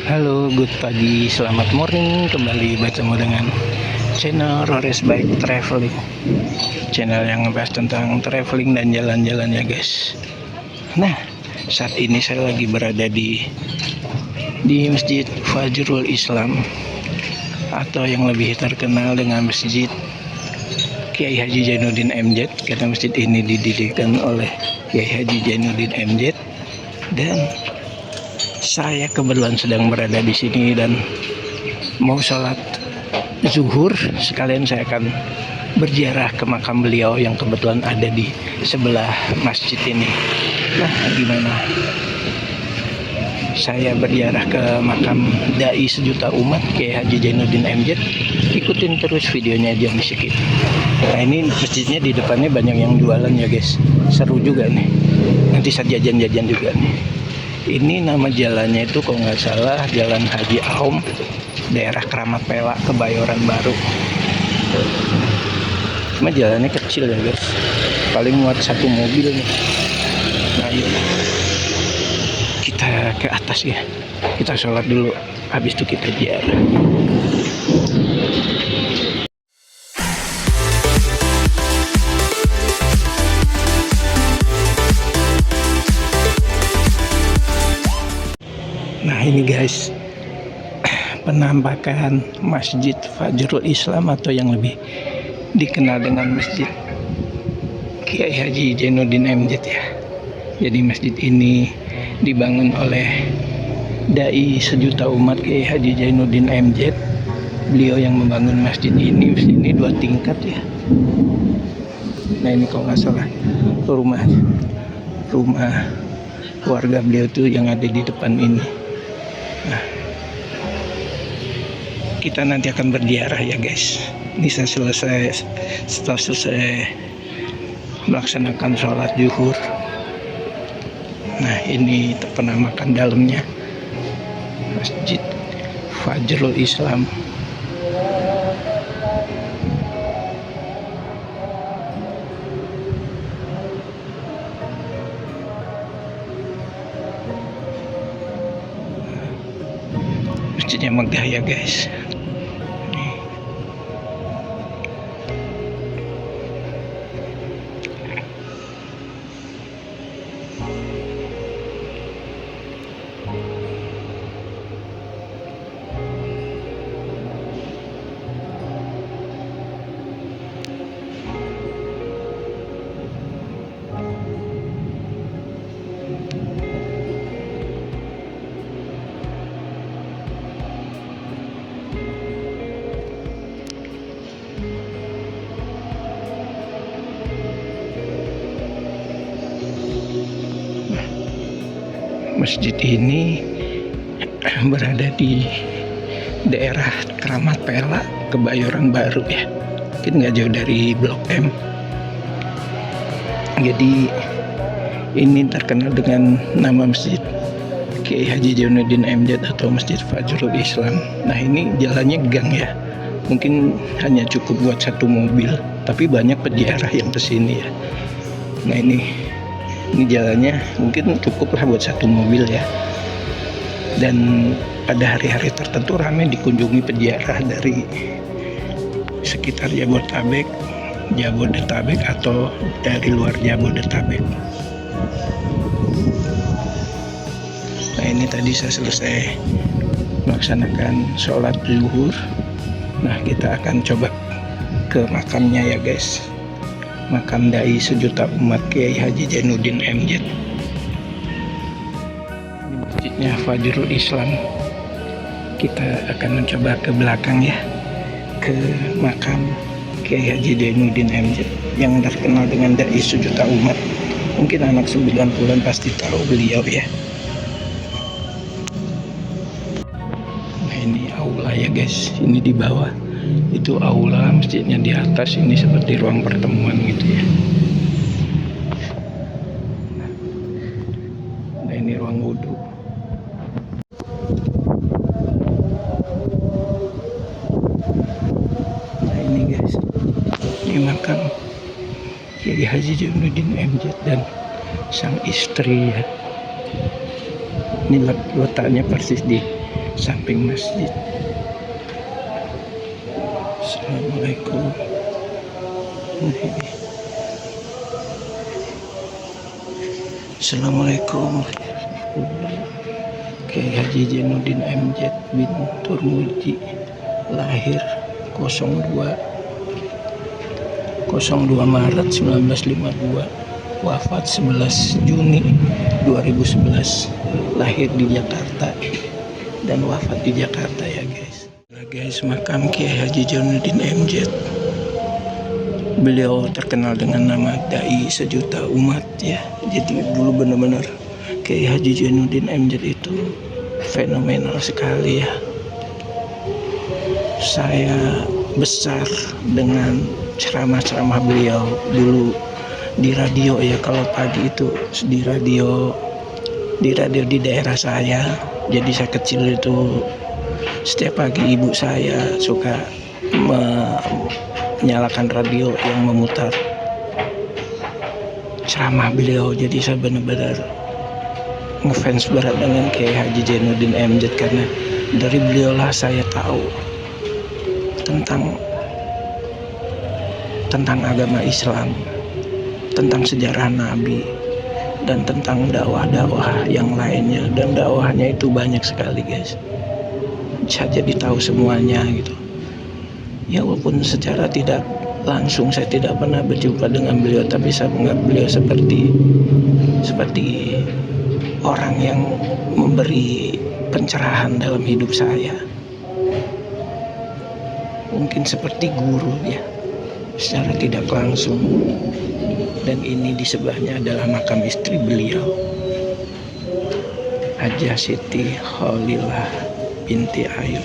Halo, good pagi, selamat morning. Kembali bertemu dengan channel Rores Bike Traveling, channel yang ngebahas tentang traveling dan jalan-jalan ya guys. Nah, saat ini saya lagi berada di Masjid Fajrul Islam, atau yang lebih terkenal dengan Masjid Kiai Haji Zainuddin MZ, karena masjid ini didirikan oleh Kiai Haji Zainuddin MZ. Dan saya kebetulan sedang berada di sini dan mau sholat zuhur, sekalian saya akan berziarah ke makam beliau yang kebetulan ada di sebelah masjid ini. Nah, gimana saya berziarah ke makam dai sejuta umat Kiai Haji Zainuddin MZ? Ikutin terus videonya, jangan di skip. Nah, ini masjidnya di depannya banyak yang jualan ya guys, seru juga nih. Nanti saya jajan-jajan juga nih. Ini nama jalannya itu kalau nggak salah Jalan Haji Aum, daerah Keramat Pela, Kebayoran Baru. Cuma jalannya kecil ya guys, paling muat satu mobil nih. Nah yuk kita ke atas ya, kita sholat dulu, habis itu kita ziarah. Nah ini guys, penampakan Masjid Fajrul Islam, atau yang lebih dikenal dengan Masjid Kiai Haji Zainuddin MZ ya. Jadi masjid ini dibangun oleh dai sejuta umat Kiai Haji Zainuddin MZ. Beliau yang membangun masjid ini. Masjid ini 2 tingkat ya. Nah ini kalau nggak salah rumah keluarga beliau tuh yang ada di depan ini. Nah, kita nanti akan berziarah ya guys. Ini setelah selesai melaksanakan sholat zuhur. Nah ini penampakan dalamnya Masjid Fajrul Islam. Masjidnya megah ya guys. Masjid ini berada di daerah Keramat Pela, Kebayoran Baru ya. Mungkin nggak jauh dari Blok M. Jadi ini terkenal dengan nama Masjid Kiai Haji Zainuddin MZ atau Masjid Fajrul Islam. Nah ini jalannya gang ya. Mungkin hanya cukup buat satu mobil, tapi banyak peziarah yang kesini ya. Nah ini jalannya mungkin cukup lah buat satu mobil ya. Dan pada hari-hari tertentu ramai dikunjungi peziarah dari sekitar Jabodetabek atau dari luar Jabodetabek. Nah ini tadi saya selesai melaksanakan sholat zuhur. Nah kita akan coba ke makamnya ya guys, makam dai sejuta umat Kiai Haji Zainuddin MZ. Ini masjidnya Fajrul Islam. Kita akan mencoba ke belakang ya, ke makam Kiai Haji Zainuddin MZ yang terkenal dengan dai sejuta umat. Mungkin anak 90-an pasti tahu beliau ya. Nah ini aula ya guys, ini di bawah itu aula, masjidnya di atas, ini seperti ruang pertemuan gitu ya. Nah ini ruang wudhu. Nah ini guys, ini makam Kiai Haji Zainuddin MZ dan sang istri ya. Ini letaknya persis di samping masjid. Assalamualaikum. Assalamualaikum. Kiai Haji Jainuddin MZ bin Turmuji, lahir 02 Maret 1952, wafat 11 Juni 2011, lahir di Jakarta dan wafat di Jakarta ya guys. Nah guys, makam Kiai Haji Jainuddin MZ. Beliau terkenal dengan nama Dai Sejuta Umat ya. Jadi dulu benar-benar Kiai Haji Jainuddin MZ itu fenomenal sekali ya. Saya besar dengan ceramah-ceramah beliau dulu di radio ya. Kalau pagi itu di radio di daerah saya. Jadi saya kecil itu setiap pagi ibu saya suka menyalakan radio yang memutar ceramah beliau. Jadi saya benar-benar ngefans berat dengan Kiai Haji Jainuddin MZ, karena dari beliau lah saya tahu tentang agama Islam, tentang sejarah Nabi, dan tentang dakwah-dakwah yang lainnya. Dan dakwahnya itu banyak sekali guys. Saya jadi tahu semuanya gitu. Ya walaupun secara tidak langsung saya tidak pernah berjumpa dengan beliau, tapi saya menganggap beliau seperti orang yang memberi pencerahan dalam hidup saya. Mungkin seperti guru ya, secara tidak langsung. Dan ini di sebelahnya adalah makam istri beliau, Hajah Siti Khalilah binti Ayub.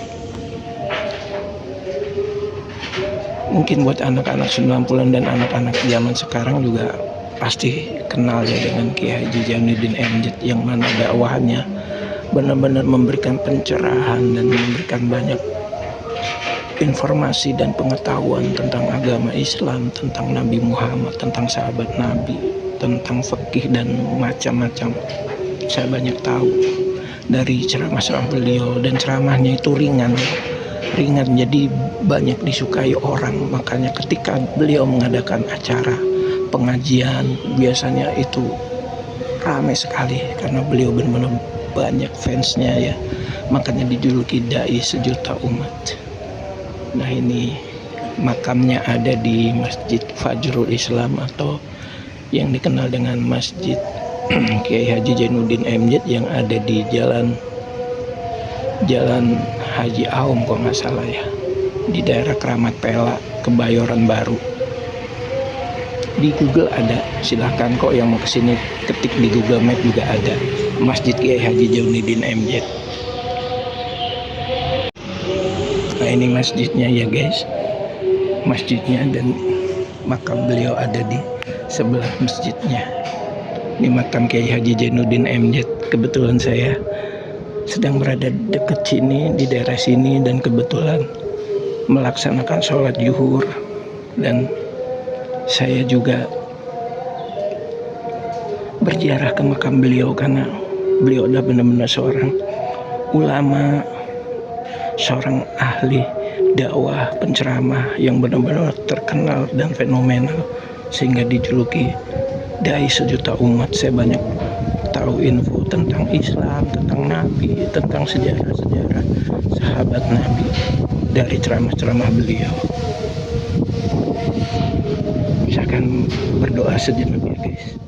Mungkin buat anak-anak 90-an dan anak-anak zaman sekarang juga pasti kenal ya dengan Kiai Haji Jainuddin MZ, yang mana dakwahnya benar-benar memberikan pencerahan dan memberikan banyak informasi dan pengetahuan tentang agama Islam, tentang Nabi Muhammad, tentang sahabat Nabi, tentang fikih dan macam-macam. Saya banyak tahu dari ceramah-ceramah beliau, dan ceramahnya itu ringan jadi banyak disukai orang. Makanya ketika beliau mengadakan acara pengajian biasanya itu ramai sekali, karena beliau benar-benar banyak fansnya ya. Makanya dijuluki Dai Sejuta Umat. Nah ini makamnya ada di Masjid Fajrul Islam, atau yang dikenal dengan Masjid Kiai Haji Jainuddin MZ, yang ada di Jalan Haji Aum kalau nggak salah ya, di daerah Keramat Pela, Kebayoran Baru. Di Google ada, silahkan kok yang mau kesini ketik di Google Map juga ada Masjid Kiai Haji Jainuddin MZ. Nah ini masjidnya ya guys, masjidnya, dan makam beliau ada di sebelah masjidnya. Ini makam Kiai Haji Jainuddin MZ. Kebetulan saya sedang berada dekat sini, di daerah sini, dan kebetulan melaksanakan sholat zuhur. Dan saya juga berziarah ke makam beliau, karena beliau adalah benar-benar seorang ulama, seorang ahli dakwah, penceramah yang benar-benar terkenal dan fenomenal, sehingga dijuluki Dai Sejuta Umat. Saya banyak tahu info tentang Islam, tentang Nabi, tentang sejarah-sejarah sahabat Nabi dari ceramah-ceramah beliau. Saya akan berdoa sejenak ya guys.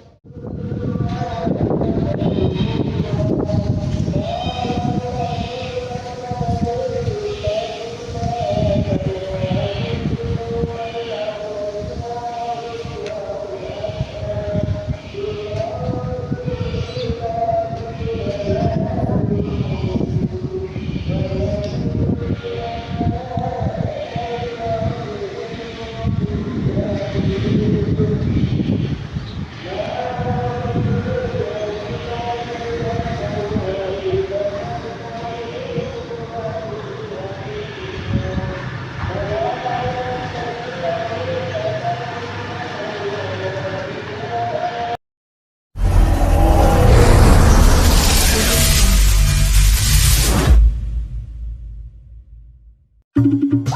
you.